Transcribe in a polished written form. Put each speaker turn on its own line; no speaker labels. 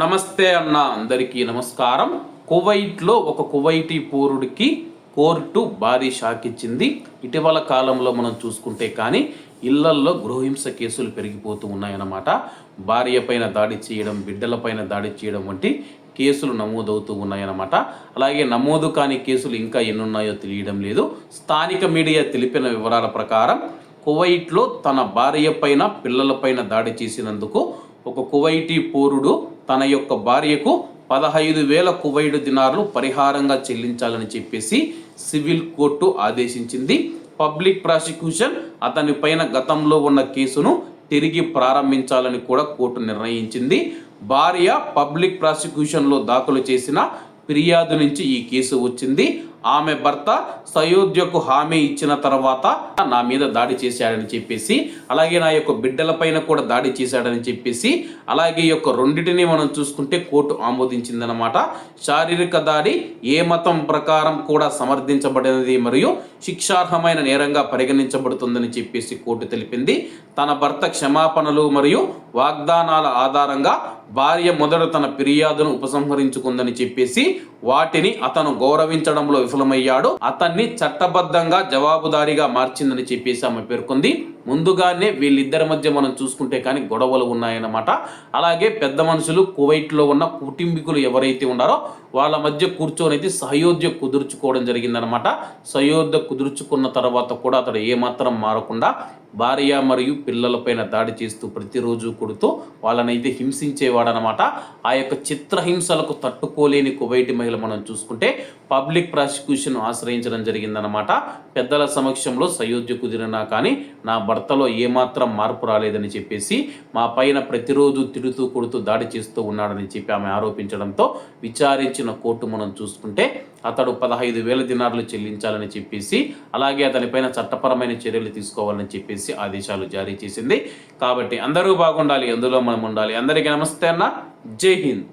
నమస్తే అన్న, అందరికీ నమస్కారం. కువైట్లో ఒక కువైటీ పౌరుడికి కోర్టు భారీ షాక్ ఇచ్చింది. ఇటీవల కాలంలో మనం చూసుకుంటే కానీ ఇళ్లల్లో గృహహింస కేసులు పెరిగిపోతూ ఉన్నాయన్నమాట. భార్య పైన దాడి చేయడం, బిడ్డల పైన దాడి చేయడం వంటి కేసులు నమోదవుతూ ఉన్నాయన్నమాట. అలాగే నమోదు కాని కేసులు ఇంకా ఎన్నున్నాయో తెలియడం లేదు. స్థానిక మీడియా తెలిపిన వివరాల ప్రకారం కువైట్లో తన భార్య పైన పిల్లలపైన దాడి చేసినందుకు ఒక కువైటీ పౌరుడు తన యొక్క భార్యకు 15,000 కువైట్ దినార్లు పరిహారంగా చెల్లించాలని చెప్పేసి సివిల్ కోర్టు ఆదేశించింది. పబ్లిక్ ప్రాసిక్యూషన్ అతని పైన గతంలో ఉన్న కేసును తిరిగి ప్రారంభించాలని కూడా కోర్టు నిర్ణయించింది. భార్య పబ్లిక్ ప్రాసిక్యూషన్లో దాఖలు చేసిన ఫిర్యాదు నుంచి ఈ కేసు వచ్చింది. ఆమె భర్త సయోధ్యకు హామీ ఇచ్చిన తర్వాత నా మీద దాడి చేశాడని చెప్పేసి, అలాగే నా యొక్క బిడ్డలపైన కూడా దాడి చేశాడని చెప్పేసి, అలాగే యొక్క రెండింటిని మనం చూసుకుంటే కోర్టు ఆమోదించిందనమాట. శారీరక దాడి ఏ మతం ప్రకారం కూడా సమర్థించబడినది మరియు శిక్షార్హమైన నేరంగా పరిగణించబడుతుందని చెప్పేసి కోర్టు తెలిపింది. తన భర్త క్షమాపణలు మరియు వాగ్దానాల ఆధారంగా భార్య మొదట తన ఫిర్యాదును ఉపసంహరించుకుందని చెప్పేసి వాటిని అతను గౌరవించడంలో విఫలమయ్యాడు. అతన్ని చట్టబద్ధంగా జవాబుదారీగా మార్చిందని చెప్పేసి ఆమె పేర్కొంది. ముందుగానే వీళ్ళిద్దరి మధ్య మనం చూసుకుంటే కానీ గొడవలు ఉన్నాయన్నమాట. అలాగే పెద్ద మనుషులు కువైట్లో ఉన్న కుటుంబీకులు ఎవరైతే ఉన్నారో వాళ్ళ మధ్య కూర్చొని అయితే సహయోధ్య కుదుర్చుకోవడం జరిగిందనమాట. సహయోధ్య కుదుర్చుకున్న తర్వాత కూడా అతడు ఏమాత్రం మారకుండా భార్య మరియు పిల్లలపైన దాడి చేస్తూ ప్రతిరోజు కొడుతూ వాళ్ళనైతే హింసించేవాడనమాట. ఆ యొక్క చిత్రహింసలకు తట్టుకోలేని కువైటి మహిళ మనం చూసుకుంటే పబ్లిక్ ప్రాసిక్యూషన్ ఆశ్రయించడం జరిగిందనమాట. పెద్దల సమక్షంలో సయోధ్య కుదిరినా కానీ నా భర్తలో ఏమాత్రం మార్పు రాలేదని చెప్పేసి మా పైన ప్రతిరోజు తిడుతూ కొడుతూ దాడి చేస్తూ ఉన్నాడని చెప్పి ఆమె ఆరోపించడంతో విచారించిన కోర్టు మనం చూసుకుంటే అతడు 15,000 దినార్లు చెల్లించాలని చెప్పేసి, అలాగే అతనిపైన చట్టపరమైన చర్యలు తీసుకోవాలని చెప్పేసి ఆదేశాలు జారీ చేసింది. కాబట్టి అందరూ బాగుండాలి, అందులో మనం ఉండాలి. అందరికీ నమస్తే అన్న, జై హింద్.